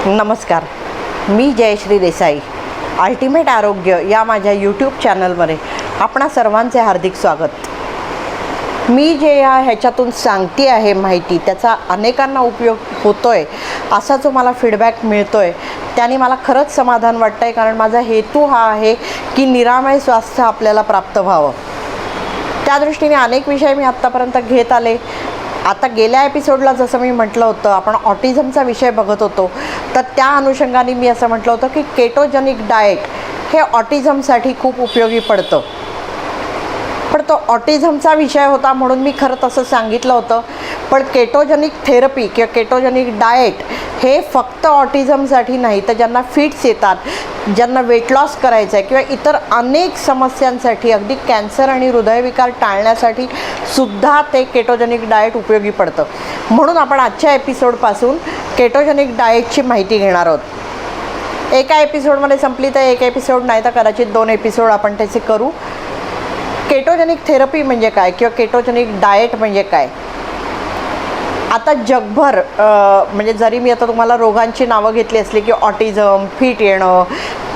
नमस्कार, मी जयश्री देसाई. अल्टिमेट आरोग्य या माझ्या यूट्यूब चॅनलमध्ये आपणा सर्वांचे हार्दिक स्वागत. मी जे ह्याच्यातून सांगते आहे माहिती, त्याचा अनेकांना उपयोग होतो आहे असा जो मला फीडबॅक मिळतो आहे त्याने मला खरंच समाधान वाटतं आहे. कारण माझा हेतू हा आहे की निरामय स्वास्थ्य आपल्याला प्राप्त व्हावं. त्या दृष्टीने अनेक विषय मी आत्तापर्यंत घेत आले. आता गेल्या एपिसोडला जसं मी म्हटलं होतं, आपण ऑटिझमचा विषय बघत होतो, तर त्या अनुषंगाने मी असं म्हटलं होतं की केटोजेनिक डाएट हे ऑटिझमसाठी खूप उपयोगी पडतं. पण तो ऑटिझमचा विषय होता म्हणून मी खरं तसं सांगितलं होतं. पण केटोजेनिक थेरपी किंवा केटोजेनिक डाएट हे फक्त ऑटिझमसाठी नाही, तर ज्यांना फिट्स येतात, ज्यांना वेट लॉस करायचं आहे किंवा इतर अनेक समस्यांसाठी, अगदी कॅन्सर आणि हृदयविकार टाळण्यासाठी सुद्धा ते केटोजेनिक डाएट उपयोगी पडतं. म्हणून आपण आजच्या एपिसोडपासून केटोजेनिक डाएटची माहिती घेणार आहोत. एका एपिसोडमध्ये संपली तर एक एपिसोड, नाही तर कदाचित 2 एपिसोड आपण त्याचे करू. केटोजेनिक थेरपी म्हणजे काय किंवा केटोजेनिक डाएट म्हणजे काय? आता जगभर म्हणजे जरी मी आता तुम्हाला रोगांची नावं घेतली असली की ऑटिझम, फिट येणं,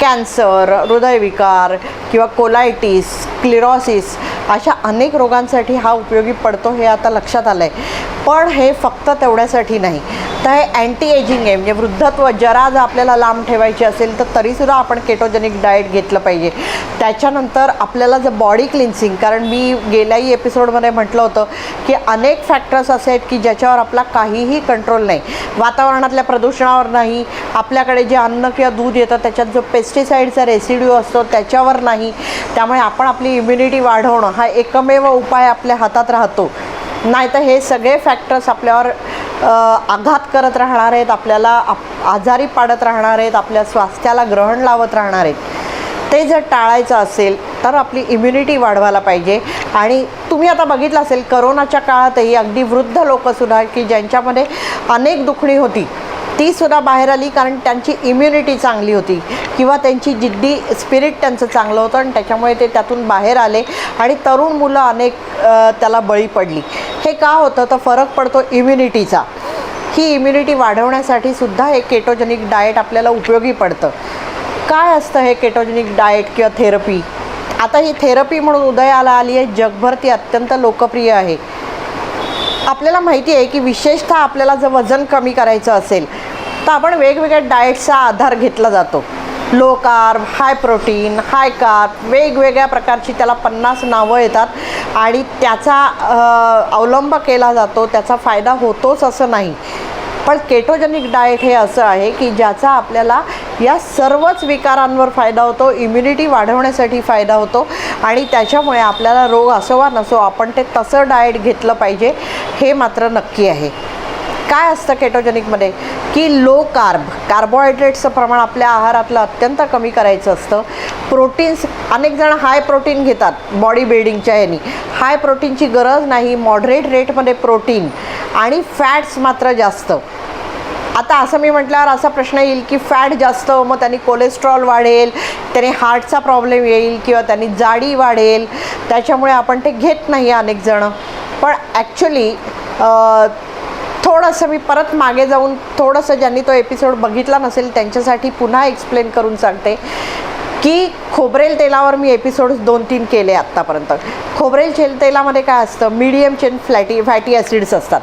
कॅन्सर, हृदयविकार किंवा कोलायटिस, स्क्लेरोसिस अशा अनेक रोगांसाठी हा उपयोगी पडतो हे आता लक्षात आलं आहे. पण हे फक्त तेवढ्यासाठी नाही, तर हे अँटी एजिंग आहे. म्हणजे वृद्धत्व जरा जर आपल्याला लांब ठेवायची असेल तर तरीसुद्धा आपण केटोजेनिक डाएट घेतलं पाहिजे. त्याच्यानंतर आपल्याला जर बॉडी क्लिन्सिंग, कारण मी गेल्याही एपिसोडमध्ये म्हटलं होतं की अनेक फॅक्टर्स असे आहेत की ज्याच्यावर आपला काहीही कंट्रोल नाही. वातावरणातल्या प्रदूषणावर नाही, आपल्याकडे जे अन्न किंवा दूध येतं त्याच्यात जो पेस्टिसाईडचा रेसिड्यू असतो त्याच्यावर नाही. त्यामुळे आपण आपली इम्युनिटी वाढवणं हा एकमेव उपाय आपल्या हातात राहतो. नाही तर हे सगळे फॅक्टर्स आपल्यावर आघात करत राहणार आहेत, आपल्याला आजारी पाडत राहणार आहेत, आपल्या स्वास्थ्याला ग्रहण लावत राहणार आहेत. ते जर टाळायचं असेल तर आपली इम्युनिटी वाढवायला पाहिजे. आणि तुम्ही आता बघितलं असेल करोनाच्या काळातही अगदी वृद्ध लोकंसुद्धा की ज्यांच्यामध्ये अनेक दुखणी होती तीसुद्धा बाहेर आली, कारण त्यांची इम्युनिटी चांगली होती किंवा त्यांची जिद्दी स्पिरिट त्यांचं चांगलं होतं आणि त्याच्यामुळे ते त्यातून बाहेर आले. आणि तरुण मुलं अनेक त्याला बळी पडली. हे का होतं? तर फरक पडतो इम्युनिटीचा. ही इम्युनिटी वाढवण्यासाठी सुद्धा हे केटोजेनिक डाएट आपल्याला उपयोगी पडतं. काय असतं हे केटोजेनिक डाएट किंवा थेरपी? आता ही थेरपी म्हणून उदयाला आली आहे, जगभर ती अत्यंत लोकप्रिय आहे. आपल्याला माहिती आहे की विशेषतः आपल्याला जर वजन कमी करायचं असेल तर आपण वेगवेगळ्या डाएटचा आधार घेतला जातो. लो कार्ब, हाय प्रोटीन, हाय कार्ब, वेगवेगळ्या प्रकारची त्याला 50 नावं येतात आणि त्याचा अवलंब केला जातो. त्याचा फायदा होतोच असं नाही. पण केटोजेनिक डाएट हे असं आहे की ज्याचा आपल्याला या सर्वच विकारांवर फायदा होतो, इम्युनिटी वाढवण्यासाठी फायदा होतो आणि त्याच्यामुळे आपल्याला रोग असो वा नसो आपण ते तसं डाएट घेतलं पाहिजे हे मात्र नक्की आहे. काय असतं केटोजेनिकमध्ये की लो कार्ब, कार्बोहायड्रेट्सचं प्रमाण आपल्या आहारातलं अत्यंत कमी करायचं असतं. प्रोटीन्स, अनेक जण हाय प्रोटीन घेतात बॉडी बिल्डिंगच्या ह्यानी. हाय प्रोटीनची गरज नाही, मॉडरेट रेटमध्ये प्रोटीन आणि फॅट्स मात्र जास्त. आता असं मी म्हटल्यावर असा प्रश्न येईल की फॅट जास्त मग त्यांनी कोलेस्ट्रॉल वाढेल, त्याने हार्टचा प्रॉब्लेम येईल किंवा त्यांनी जाडी वाढेल, त्याच्यामुळे आपण ते घेत नाही अनेक जणं. पण ॲक्च्युली थोडंसं मी परत मागे जाऊन थोडंसं ज्यांनी तो एपिसोड बघितला नसेल त्यांच्यासाठी पुन्हा एक्सप्लेन करून सांगते की खोबरेल तेलावर मी एपिसोड्स 2-3 केले आत्तापर्यंत. खोबरेल तेलामध्ये काय असतं? मीडियम चेन फॅटी ॲसिड्स असतात.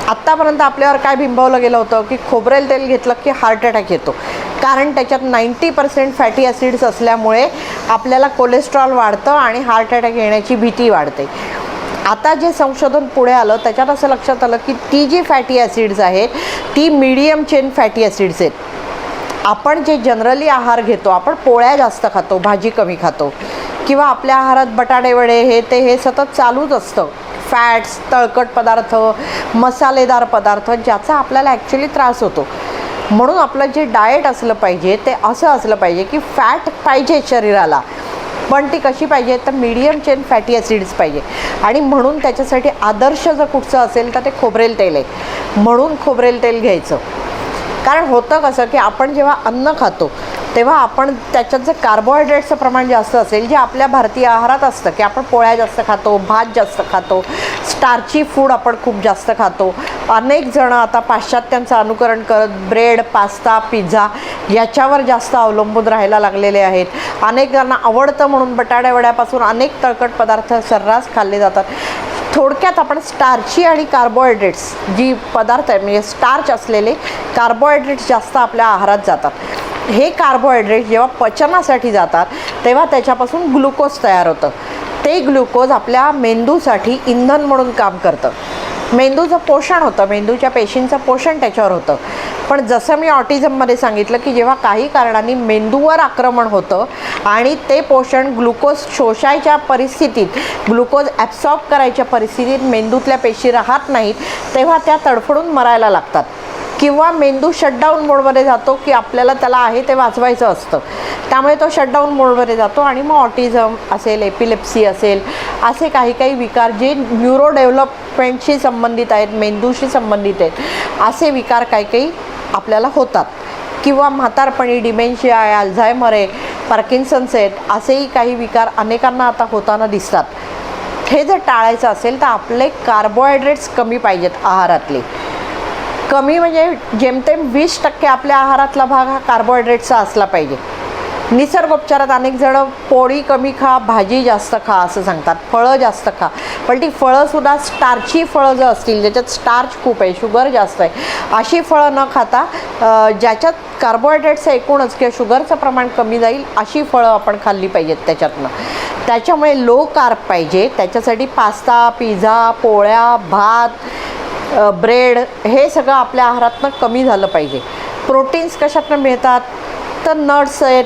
आत्तापर्यंत आपल्यावर काय बिंबवलं गेलं होतं की खोबरेल तेल घेतलं की हार्ट अटॅक येतो, कारण त्याच्यात 90% फॅटी ॲसिड्स असल्यामुळे आपल्याला कोलेस्ट्रॉल वाढतं आणि हार्ट अटॅक येण्याची भीती वाढते. आता जे संशोधन पुढे आलं त्याच्यात असं लक्षात आलं की ती जी फॅटी ॲसिड्स आहेत ती मीडियम चेन फॅटी ॲसिड्स आहेत. आपण जे जनरली आहार घेतो, आपण पोळ्या जास्त खातो, भाजी कमी खातो किंवा आपल्या आहारात बटाटे वडे हे सतत चालूच असतं. फॅट्स, तळकट पदार्थ, मसालेदार पदार्थ ज्याचा आपल्याला ॲक्च्युली त्रास होतो. म्हणून आपलं जे डाएट असलं पाहिजे ते असं असलं पाहिजे की फॅट पाहिजे शरीराला, पण ती कशी पाहिजे? तर मीडियम चेन फॅटी ॲसिड्स पाहिजे. आणि म्हणून त्याच्यासाठी आदर्श जर कुठचं असेल तर ते खोबरेल तेल आहे. म्हणून खोबरेल तेल घ्यायचं. कारण होतं कसं की आपण जेव्हा अन्न खातो तेव्हा आपण त्याच्यात जर कार्बोहायड्रेटचं प्रमाण जास्त असेल, जे आपल्या भारतीय आहारात असतं की आपण पोळ्या जास्त खातो, भात जास्त खातो, स्टार्ची फूड आपण खूप जास्त खातो. अनेक जण आता पाश्चात्यांचं अनुकरण करत ब्रेड, पास्ता, पिझ्झा याच्यावर जास्त अवलंबून राहायला लागलेले आहेत. अनेक जणांना आवडतं म्हणून बटाट्या वड्यापासून अनेक तळकट पदार्थ सर्रास खाल्ले जातात. थोडक्यात आपण स्टार्ची आणि कार्बोहायड्रेट्स जी पदार्थ आहे म्हणजे स्टार्च असलेले कार्बोहायड्रेट्स जास्त आपल्या आहारात जातात. हे कार्बोहायड्रेट जेव्हा पचनासाठी जातात तेव्हा त्याच्यापासून ग्लुकोज तयार होतं. ते ग्लुकोज आपल्या मेंदूसाठी इंधन म्हणून काम करतं. मेंदूचं पोषण होतं, मेंदूच्या पेशींचं पोषण त्याच्यावर होतं. पण जसं मी ऑटिझममध्ये सांगितलं की जेव्हा काही कारणांनी मेंदूवर आक्रमण होतं आणि ते पोषण ग्लुकोज शोषायच्या परिस्थितीत, ग्लुकोज ॲब्सॉर्ब करायच्या परिस्थितीत मेंदूतल्या पेशी राहत नाहीत, तेव्हा त्या तडफडून मरायला लागतात. किंवा मेंदू शटडाऊन मोडमध्ये जातो की आपल्याला त्याला आहे ते वाचवायचं असतं, त्यामुळे तो शटडाऊन मोडमध्ये जातो आणि मग ऑटिझम असेल, एपिलेप्सी असेल, असे काही काही विकार जे न्यूरो डेव्हलपमेंटशी संबंधित आहेत, मेंदूशी संबंधित आहेत, असे विकार काही काही आपल्याला होतात. किंवा म्हातारपणी डिमेन्शिया आहे, अल्झायमर आहे, पार्किन्सन्स आहेत, असेही काही विकार अनेकांना आता होताना दिसतात. हे जर टाळायचं असेल तर आपले कार्बोहायड्रेट्स कमी पाहिजेत आहारातले. कमी म्हणजे जेमतेम 20% आपल्या आहारातला भाग हा कार्बोहायड्रेटचा असला पाहिजे. निसर्गोपचारात अनेक जणं पोळी कमी खा, भाजी जास्त खा असं सांगतात, फळं जास्त खा. पण ती फळंसुद्धा स्टार्ची फळं जर असतील, ज्याच्यात स्टार्च खूप आहे, शुगर जास्त आहे, अशी फळं न खाता ज्याच्यात कार्बोहायड्रेटचं एकूणच किंवा शुगरचं प्रमाण कमी जाईल अशी फळं आपण खाल्ली पाहिजेत त्याच्यातनं. त्याच्यामुळे लो कार्ब पाहिजे. त्याच्यासाठी पास्ता, पिझ्झा, पोळ्या, भात, ब्रेड हे सगळं आपल्या आहारातनं कमी झालं पाहिजे. प्रोटीन्स कशातनं मिळतात तर नट्स आहेत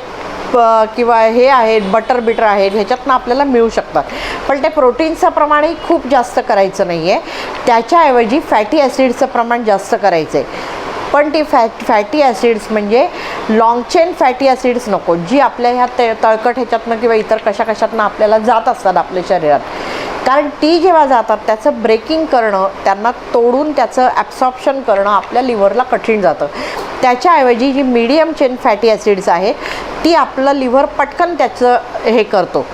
किंवा हे आहेत, बटर आहेत, ह्याच्यातनं आपल्याला मिळू शकतात. पण ते प्रोटीन्सचं प्रमाणही खूप जास्त करायचं नाही आहे. त्याच्याऐवजी फॅटी ॲसिड्सचं प्रमाण जास्त करायचं आहे. पण ती फॅटी ॲसिड्स म्हणजे लाँग चेन फॅटी ॲसिड्स नको, जी आपल्या ह्या तळकट ह्याच्यातनं किंवा इतर कशातनं आपल्याला जात असतात आपल्या शरीरात. कारण ती जेव्हा जातात त्याचं ब्रेकिंग करणं, त्यांना तोडून त्याचं ॲब्सॉर्प्शन करणं आपल्या लिव्हरला कठीण जातं. त्याच्याऐवजी जी मीडियम चेन फॅटी ॲसिड्स आहे ती आपलं लिव्हर पटकन त्याचं हे करतो,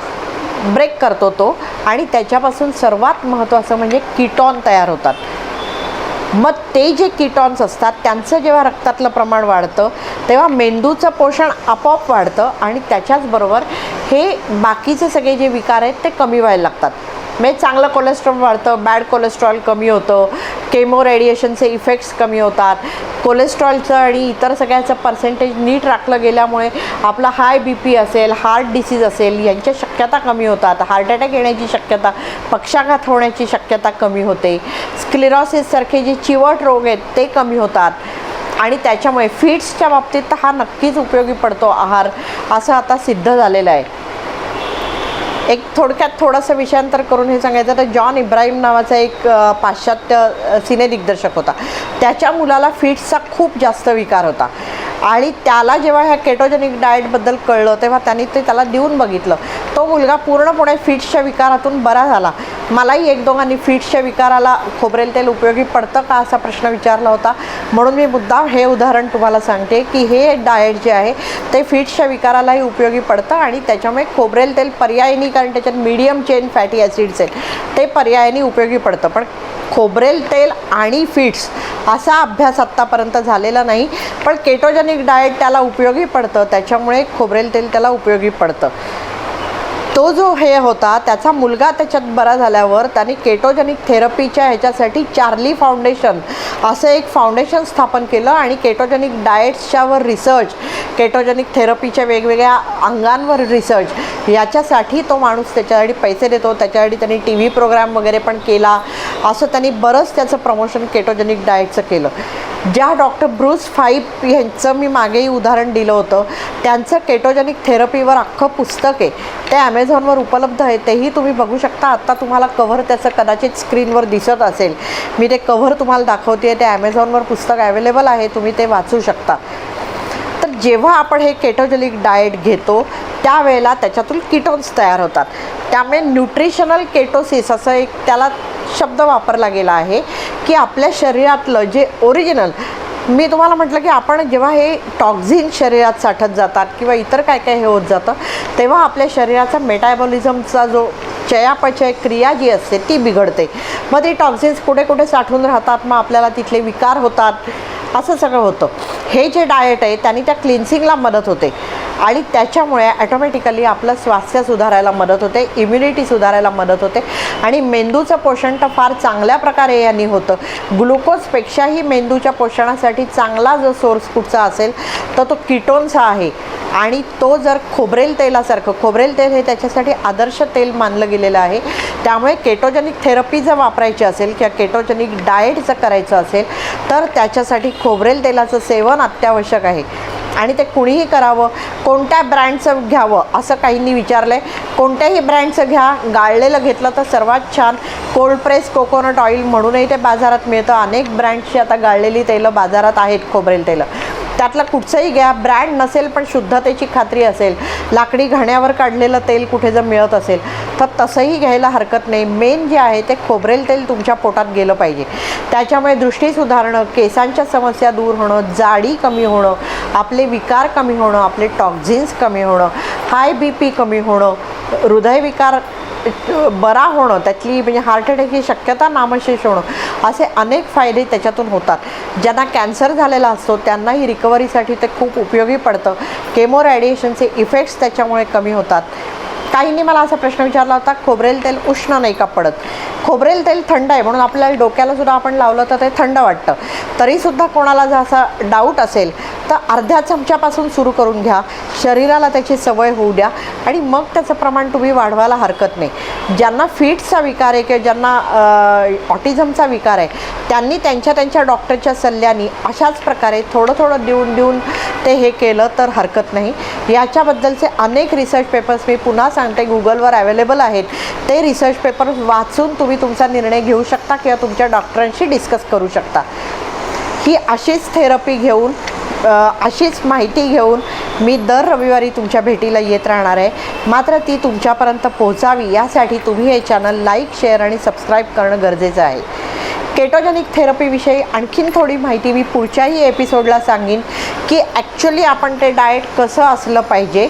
ब्रेक करतो तो, आणि त्याच्यापासून सर्वात महत्त्वाचं म्हणजे कीटॉन तयार होतात. मग ते जे कीटॉन्स असतात त्यांचं जेव्हा रक्तातलं प्रमाण वाढतं तेव्हा मेंदूचं पोषण आपोआप वाढतं आणि त्याच्याचबरोबर हे बाकीचे सगळे जे विकार आहेत ते कमी व्हायला लागतात. म्हणजे चांगलं कोलेस्ट्रॉल वाढतं, बॅड कोलेस्ट्रॉल कमी होतं, केमो रेडिएशनचे इफेक्ट्स कमी होतात, कोलेस्ट्रॉलचं आणि इतर सगळ्याचं पर्सेंटेज नीट राखलं गेल्यामुळे आपला हाय BP असेल, हार्ट डिसीज असेल यांच्या शक्यता कमी होतात, हार्ट अटॅक येण्याची शक्यता, पक्षाघात होण्याची शक्यता कमी होते, स्क्लेरोसिससारखे जे चिवट रोग आहेत ते कमी होतात. आणि त्याच्यामुळे फिट्सच्या बाबतीत तर हा नक्कीच उपयोगी पडतो आहार, असं आता सिद्ध झालेलं आहे. एक थोडक्यात थोडंसं विषयांतर करून हे सांगायचं तर जॉन इब्राहिम नावाचा एक पाश्चात्य सिनेदिग्दर्शक होता. त्याच्या मुलाला फिट्सचा खूप जास्त विकार होता आणि त्याला जेव्हा ह्या केटोजेनिक डाएटबद्दल कळलं तेव्हा त्यांनी ते त्याला देऊन बघितलं. तो मुलगा पूर्णपणे फिट्सच्या विकारातून बरा झाला. मलाही एक दोघांनी फिट्सच्या विकाराला खोबरेल तेल उपयोगी पडतं का असा प्रश्न विचारला होता, म्हणून मी मुद्दाम हे उदाहरण तुम्हाला सांगते की हे डाएट जे आहे ते फिट्सच्या विकारालाही उपयोगी पडतं आणि त्याच्यामुळे खोबरेल तेल पर्यायी, कारण त्याच्यात मीडियम चेन फॅटी ॲसिड्स आहेत, ते पर्यायाने उपयोगी पडतं. पण खोबरेल तेल आणि फिट्स असा अभ्यास आत्तापर्यंत झालेला नाही, पण केटोजेनिक डाएट त्याला उपयोगी पडतं, त्याच्यामुळे खोबरेल तेल त्याला उपयोगी पडतं. तो जो हे होता त्याचा मुलगा त्याच्यात बरा झाल्यावर त्याने केटोजेनिक थेरपीच्या ह्याच्यासाठी चार्ली फाउंडेशन असं एक फाउंडेशन स्थापन केलं आणि केटोजेनिक डाएट्सच्यावर रिसर्च, केटोजेनिक थेरपीच्या वेगवेगळ्या अंगांवर रिसर्च याच्यासाठी तो माणूस त्याच्यासाठी पैसे देतो. त्याच्यासाठी त्यांनी TV प्रोग्राम वगैरे पण केला. असं त्यांनी बरंच त्याचं प्रमोशन केटोजेनिक डाएटचं केलं. ज्या डॉक्टर ब्रूस फाईप यांचं मी मागेही उदाहरण दिलं होतं, त्यांचं केटोजेनिक थेरपीवर अख्खं पुस्तक आहे, ते ॲमेझॉनवर उपलब्ध आहे, तेही तुम्ही बघू शकता. आत्ता तुम्हाला कव्हर त्याचं कदाचित स्क्रीनवर दिसत असेल, मी ते कव्हर तुम्हाला दाखवते. ते ॲमेझॉनवर पुस्तक अवेलेबल आहे, तुम्ही ते वाचू शकता. तर जेव्हा आपण हे केटोजेनिक डाएट घेतो त्यावेळेला त्याच्यातून कीटोन्स तयार होतात. त्यामुळे न्यूट्रिशनल केटोसिस असं एक त्याला शब्द वापरला गेला आहे की आपल्या शरीरातलं जे ओरिजिनल मी तुम्हाला म्हटलं की आपण जेव्हा हे टॉक्झिन शरीरात साठत जातात किंवा इतर काय काय हे होत जातं, तेव्हा आपल्या शरीराचा मेटाबॉलिझमचा जो चयापचय क्रिया जी असते ती बिघडते. मग ते टॉक्झिन्स कुठे कुठे साठून राहतात, मग आपल्याला तिथले विकार होतात, असं सगळं होतं. हे जे डाएट आहे त्याने त्या क्लिन्सिंगला मदत होते आणि त्याच्यामुळे ॲटोमॅटिकली आपलं स्वास्थ्य सुधारायला मदत होते, इम्युनिटी सुधारायला मदत होते आणि मेंदूचं पोषण तर फार चांगल्या प्रकारे यांनी होतं. ग्लुकोजपेक्षाही मेंदूच्या पोषणासाठी चांगला जो सोर्स कुठचा असेल तर तो कीटोन्सचा आहे आणि तो जर खोबरेल तेलासारखं, खोबरेल तेल हे त्याच्यासाठी आदर्श तेल मानलं गेलेलं आहे. त्यामुळे केटोजेनिक थेरपी जर वापरायची असेल किंवा केटोजेनिक डाएट जर करायचं असेल तर त्याच्यासाठी खोबरेल तेलाचं सेवन अत्यावश्यक आहे आणि ते कुणीही करावं. कोणत्या ब्रँडचं घ्यावं असं काहींनी विचारलं आहे. कोणत्याही ब्रँडचं घ्या, गाळलेलं घेतलं तर सर्वात छान. कोल्ड प्रेस कोकोनट ऑइल म्हणूनही ते बाजारात मिळतं. अनेक ब्रँडची आता गाळलेली तेलं बाजारात आहेत, खोबरेल तेलं. त्यातलं कुठचंही घ्या, ब्रँड नसेल पण शुद्धतेची खात्री असेल, लाकडी घाण्यावर काढलेलं तेल कुठे जर मिळत असेल तर तसंही घ्यायला हरकत नाही. मेन जे आहे ते खोबरेल तेल तुमच्या पोटात गेलं पाहिजे. त्याच्यामुळे दृष्टी सुधारणं, केसांच्या समस्या दूर होणं, जाडी कमी होणं, आपले विकार कमी होणं, आपले टॉक्झिन्स कमी होणं, हाय BP कमी होणं, हृदयविकार बरा होणं, त्यातली म्हणजे हार्ट अटॅकची शक्यता नामशेष होणं, असे अनेक फायदे त्याच्यातून होतात. ज्यांना कॅन्सर झालेला असतो त्यांनाही रिकव्हरीसाठी ते खूप उपयोगी पडतं. केमो रेडिएशनचे इफेक्ट्स त्याच्यामुळे कमी होतात. काहींनी मला असा प्रश्न विचारला होता, खोबरेल तेल उष्ण नाही का पडत? खोबरेल तेल थंड आहे म्हणून आपल्याला डोक्याला सुद्धा आपण लावलं तर ते थंड वाटतं. तरीसुद्धा कोणाला जर असा डाऊट असेल तर अर्ध्या चमच्यापासून सुरू करून घ्या, शरीराला त्याची सवय होऊ द्या आणि मग त्याचं प्रमाण तुम्ही वाढवायला हरकत नाही. ज्यांना फिट्सचा विकार आहे किंवा ज्यांना ऑटिझमचा विकार आहे त्यांनी त्यांच्या डॉक्टरच्या सल्ल्याने अशाच प्रकारे थोडं थोडं देऊन ते हे केलं तर हरकत नाही. याच्याबद्दलचे अनेक रिसर्च पेपर्स मी पुन्हा सांगते गुगलवर अवेलेबल आहेत. ते रिसर्च पेपर्स वाचून तुम्ही तुमचा निर्णय घेऊ शकता किंवा तुमच्या डॉक्टरांशी डिस्कस करू शकता. ही अशीच थेरपी घेऊन, अशीच माहिती घेऊन मी दर रविवारी तुमच्या भेटीला येत राहणार आहे. मात्र ती तुमच्यापर्यंत पोहोचावी यासाठी तुम्ही हे चॅनल लाईक, शेअर आणि सबस्क्राईब करणं गरजेचं आहे. केटोजेनिक थेरपीविषयी आणखीन थोडी माहिती मी पुढच्याही एपिसोडला सांगेन की ॲक्च्युली आपण ते डाएट कसं असलं पाहिजे.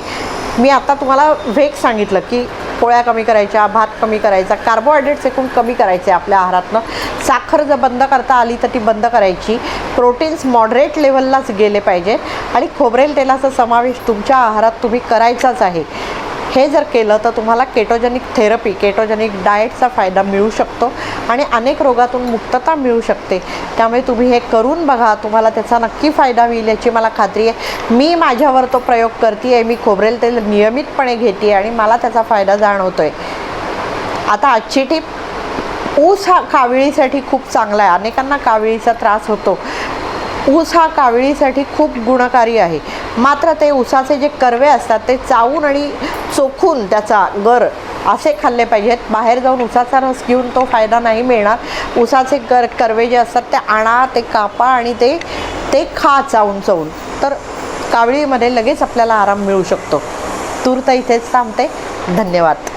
मी आता तुम्हाला वेग सांगितलं की पोळ्या कमी करायच्या, भात कमी करायचा, कार्बोहायड्रेट्स एकूण कमी करायचे आपल्या आहारातनं. साखर जर बंद करता आली तर ती बंद करायची. प्रोटीन्स मॉडरेट लेवललाच गेले पाहिजे आणि खोबरेल तेलाचा समावेश तुमच्या आहारात तुम्ही करायचाच आहे. हे जर केलं तर तुम्हाला केटोजेनिक थेरपी, केटोजेनिक डाएटचा फायदा मिळू शकतो आणि अनेक रोगातून मुक्तता मिळू शकते. त्यामुळे तुम्ही हे करून बघा, तुम्हाला त्याचा नक्की फायदा होईल याची मला खात्री आहे. मी माझ्यावर तो प्रयोग करते आहे. मी खोबरेल तेल नियमितपणे घेते आणि मला त्याचा फायदा जाणवतो आहे. आता आजची टीप, ऊस हा काविळीसाठी खूप चांगला आहे. अनेकांना काविळीचा त्रास होतो. ऊस हा काविळीसाठी खूप गुणकारी आहे. मात्र ते ऊसाचे जे कर्वे असतात ते चावून आणि चोखून त्याचा गर असे खाल्ले पाहिजेत. बाहेर जाऊन ऊसाचा रस घेऊन तो फायदा नाही मिळणार. ऊसाचे कर्वे जे असतात ते आणा, ते कापा आणि ते खा चावून तर काविळीमध्ये लगेच आपल्याला आराम मिळू शकतो. तूर्त इथेच थांबते. धन्यवाद.